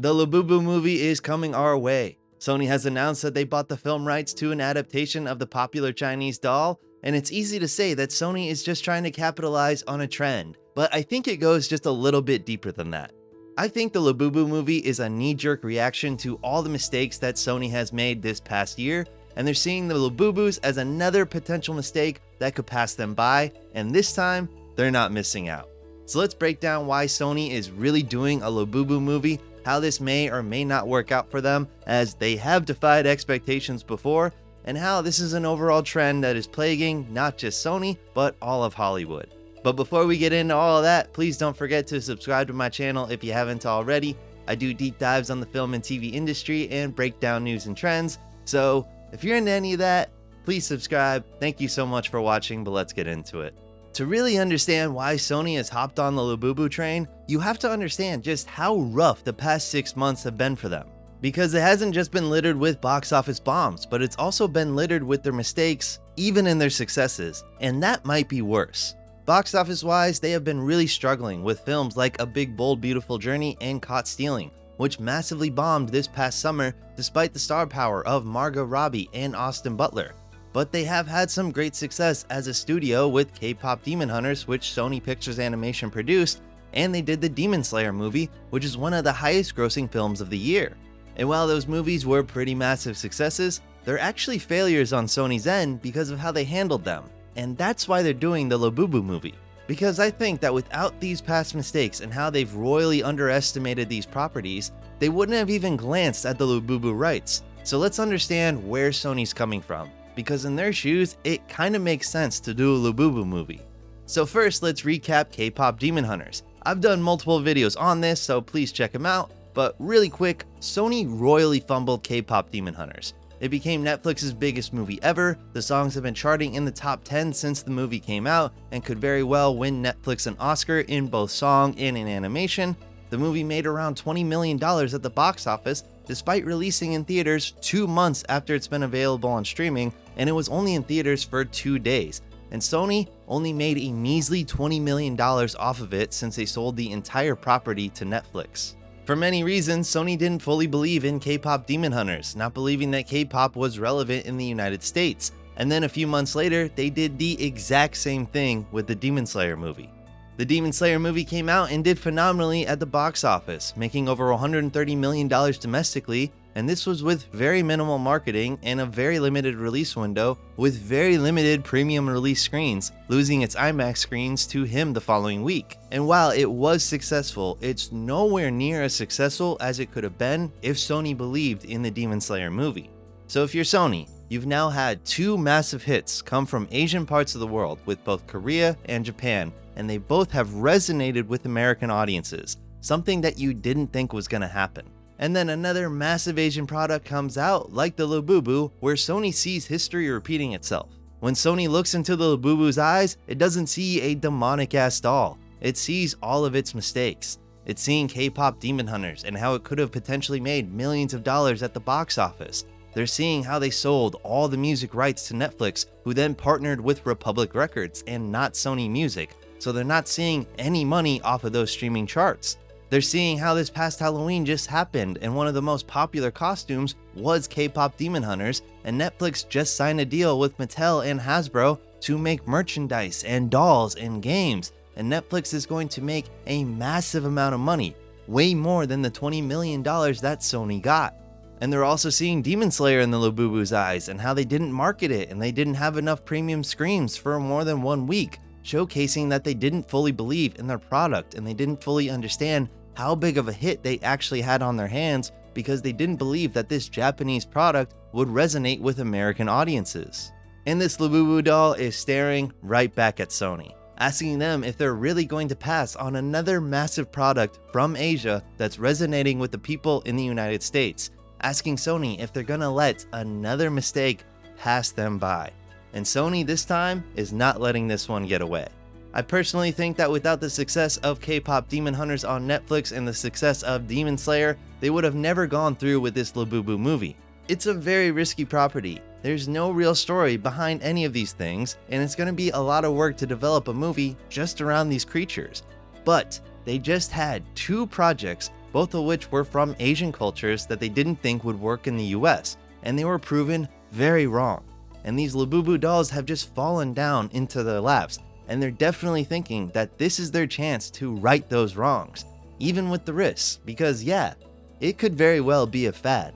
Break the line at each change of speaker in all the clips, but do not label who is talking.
The Labubu movie is coming our way. Sony has announced that they bought the film rights to an adaptation of the popular Chinese doll, and it's easy to say that Sony is just trying to capitalize on a trend, but I think it goes just a little bit deeper than that. I think the Labubu movie is a knee-jerk reaction to all the mistakes that Sony has made this past year, and they're seeing the Labubus as another potential mistake that could pass them by, and this time, they're not missing out. So let's break down why Sony is really doing a Labubu movie, how this may or may not work out for them, as they have defied expectations before, and how this is an overall trend that is plaguing not just Sony, but all of Hollywood. But before we get into all of that, please don't forget to subscribe to my channel if you haven't already. I do deep dives on the film and TV industry and break down news and trends, so if you're into any of that, please subscribe. Thank you so much for watching, but let's get into it. To really understand why Sony has hopped on the Labubu train, you have to understand just how rough the past 6 months have been for them. Because it hasn't just been littered with box office bombs, but it's also been littered with their mistakes, even in their successes, and that might be worse. Box office wise, they have been really struggling with films like A Big Bold Beautiful Journey and Caught Stealing, which massively bombed this past summer despite the star power of Margot Robbie and Austin Butler. But they have had some great success as a studio with K-pop Demon Hunters, which Sony Pictures Animation produced, and they did the Demon Slayer movie, which is one of the highest grossing films of the year. And while those movies were pretty massive successes, they're actually failures on Sony's end because of how they handled them. And that's why they're doing the Labubu movie. Because I think that without these past mistakes and how they've royally underestimated these properties, they wouldn't have even glanced at the Labubu rights. So let's understand where Sony's coming from, because in their shoes, it kind of makes sense to do a Labubu movie. So first, let's recap K-pop Demon Hunters. I've done multiple videos on this, so please check them out, but really quick, Sony royally fumbled K-pop Demon Hunters. It became Netflix's biggest movie ever, the songs have been charting in the top 10 since the movie came out, and could very well win Netflix an Oscar in both song and in animation. The movie made around $20 million at the box office, despite releasing in theaters 2 months after it's been available on streaming, and it was only in theaters for 2 days. And Sony only made a measly $20 million off of it since they sold the entire property to Netflix. For many reasons, Sony didn't fully believe in K-pop Demon Hunters, not believing that K-pop was relevant in the United States. And then a few months later, they did the exact same thing with the Demon Slayer movie. The Demon Slayer movie came out and did phenomenally at the box office, making over $130 million domestically, and this was with very minimal marketing and a very limited release window with very limited premium release screens, losing its IMAX screens to him the following week. And while it was successful, it's nowhere near as successful as it could have been if Sony believed in the Demon Slayer movie. So if you're Sony, you've now had 2 massive hits come from Asian parts of the world with both Korea and Japan, and they both have resonated with American audiences, something that you didn't think was going to happen. And then another massive Asian product comes out, like the Labubu, where Sony sees history repeating itself. When Sony looks into the Labubu's eyes, it doesn't see a demonic-ass doll. It sees all of its mistakes. It's seeing K-pop Demon Hunters and how it could have potentially made millions of dollars at the box office. They're seeing how they sold all the music rights to Netflix, who then partnered with Republic Records and not Sony Music, so they're not seeing any money off of those streaming charts. They're seeing how this past Halloween just happened, and one of the most popular costumes was K-pop Demon Hunters, and Netflix just signed a deal with Mattel and Hasbro to make merchandise and dolls and games, and Netflix is going to make a massive amount of money, way more than the $20 million that Sony got. And they're also seeing Demon Slayer in the Labubu's eyes and how they didn't market it and they didn't have enough premium screens for more than 1 week, showcasing that they didn't fully believe in their product and they didn't fully understand how big of a hit they actually had on their hands because they didn't believe that this Japanese product would resonate with American audiences. And this Labubu doll is staring right back at Sony, asking them if they're really going to pass on another massive product from Asia that's resonating with the people in the United States, asking Sony if they're gonna let another mistake pass them by. And Sony this time is not letting this one get away. I personally think that without the success of K-pop Demon Hunters on Netflix and the success of Demon Slayer, they would have never gone through with this Labubu movie. It's a very risky property. There's no real story behind any of these things, and it's going to be a lot of work to develop a movie just around these creatures. But they just had 2 projects both of which were from Asian cultures that they didn't think would work in the US, and they were proven very wrong. And these Labubu dolls have just fallen down into their laps, and they're definitely thinking that this is their chance to right those wrongs, even with the risks, because yeah, it could very well be a fad.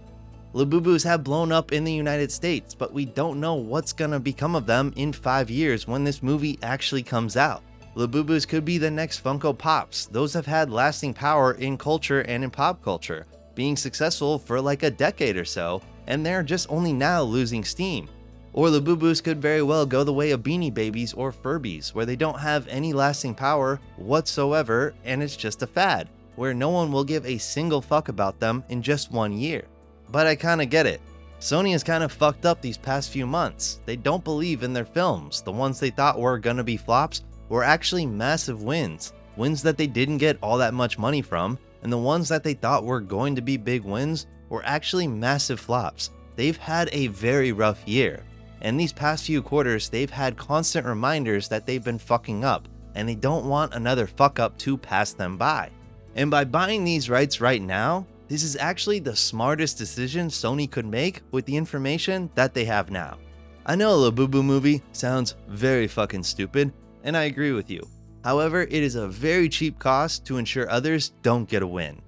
Labubus have blown up in the United States, but we don't know what's gonna become of them in 5 years when this movie actually comes out. Labubus could be the next Funko Pops. Those have had lasting power in culture and in pop culture, being successful for like a decade or so, and they're just only now losing steam. Or Labubus could very well go the way of Beanie Babies or Furbies, where they don't have any lasting power whatsoever and it's just a fad, where no one will give a single fuck about them in just 1 year. But I kinda get it. Sony has kind of fucked up these past few months. They don't believe in their films. The ones they thought were gonna be flops were actually massive wins. Wins that they didn't get all that much money from, and the ones that they thought were going to be big wins were actually massive flops. They've had a very rough year. And these past few quarters, they've had constant reminders that they've been fucking up, and they don't want another fuck up to pass them by. And by buying these rights right now, this is actually the smartest decision Sony could make with the information that they have now. I know a Labubu movie sounds very fucking stupid, and I agree with you. However, it is a very cheap cost to ensure others don't get a win.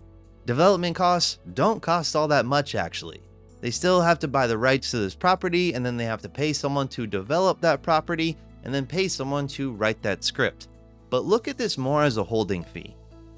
Development costs don't cost all that much actually. They still have to buy the rights to this property, and then they have to pay someone to develop that property, and then pay someone to write that script. But look at this more as a holding fee.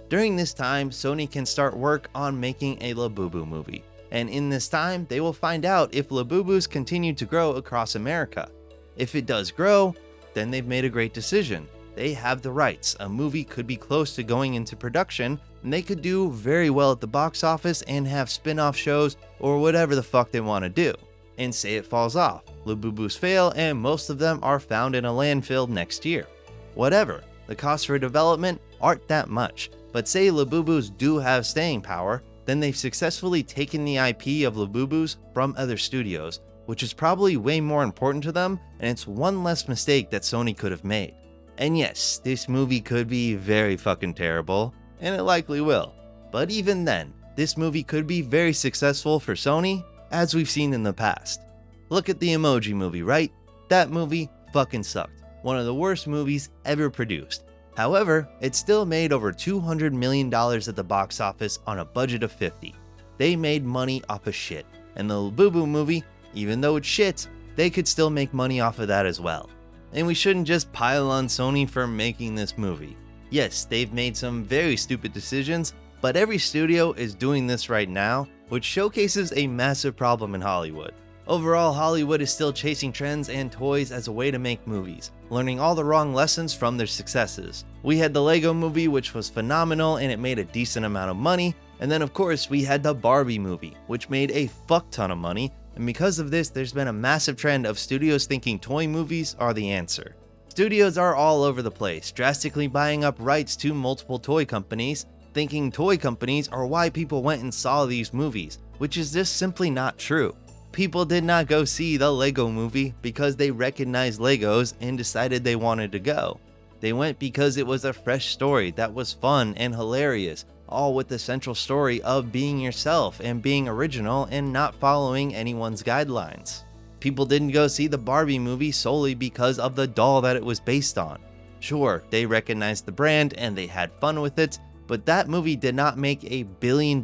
During this time, Sony can start work on making a Labubu movie. And in this time, they will find out if Labubus continue to grow across America. If it does grow, then they've made a great decision. They have the rights. A movie could be close to going into production, and they could do very well at the box office and have spin-off shows or whatever the fuck they want to do. And say it falls off. Labubus fail and most of them are found in a landfill next year. Whatever. The costs for development aren't that much. But say Labubus do have staying power, then they've successfully taken the IP of Labubus from other studios, which is probably way more important to them, and it's one less mistake that Sony could have made. And yes, this movie could be very fucking terrible, and it likely will. But even then, this movie could be very successful for Sony, as we've seen in the past. Look at the Emoji Movie, right? That movie fucking sucked. One of the worst movies ever produced. However, it still made over $200 million at the box office on a budget of 50. They made money off of shit. And the Labubu movie, even though it's shit, they could still make money off of that as well. And we shouldn't just pile on Sony for making this movie. Yes, they've made some very stupid decisions, but every studio is doing this right now, which showcases a massive problem in Hollywood. Overall, Hollywood is still chasing trends and toys as a way to make movies, learning all the wrong lessons from their successes. We had the Lego movie, which was phenomenal and it made a decent amount of money, and then of course we had the Barbie movie, which made a fuck ton of money, and because of this there's been a massive trend of studios thinking toy movies are the answer. Studios are all over the place, drastically buying up rights to multiple toy companies, thinking toy companies are why people went and saw these movies, which is just simply not true. People did not go see the Lego movie because they recognized Legos and decided they wanted to go. They went because it was a fresh story that was fun and hilarious, all with the central story of being yourself and being original and not following anyone's guidelines. People didn't go see the Barbie movie solely because of the doll that it was based on. Sure, they recognized the brand and they had fun with it, but that movie did not make $1 billion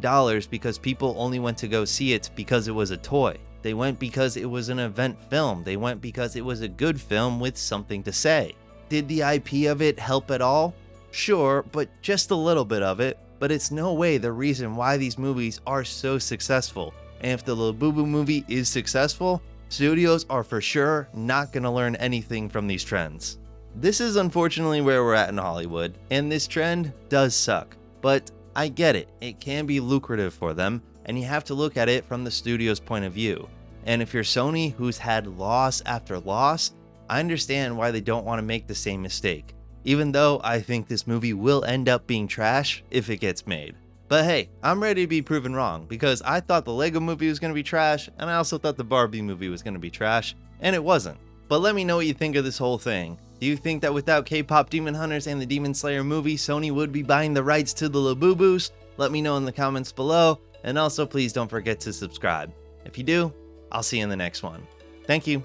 because people only went to go see it because it was a toy. They went because it was an event film. They went because it was a good film with something to say. Did the IP of it help at all? Sure, but just a little bit of it. But it's no way the reason why these movies are so successful. And if the Labubu movie is successful, studios are for sure not gonna learn anything from these trends. This is unfortunately where we're at in Hollywood, and this trend does suck. But I get it, it can be lucrative for them, and you have to look at it from the studio's point of view. And if you're Sony, who's had loss after loss, I understand why they don't want to make the same mistake. Even though I think this movie will end up being trash if it gets made. But hey, I'm ready to be proven wrong, because I thought the Lego movie was going to be trash, and I also thought the Barbie movie was going to be trash, and it wasn't. But let me know what you think of this whole thing. Do you think that without K-pop Demon Hunters and the Demon Slayer movie, Sony would be buying the rights to the Labubus? Let me know in the comments below, and also please don't forget to subscribe. If you do, I'll see you in the next one. Thank you.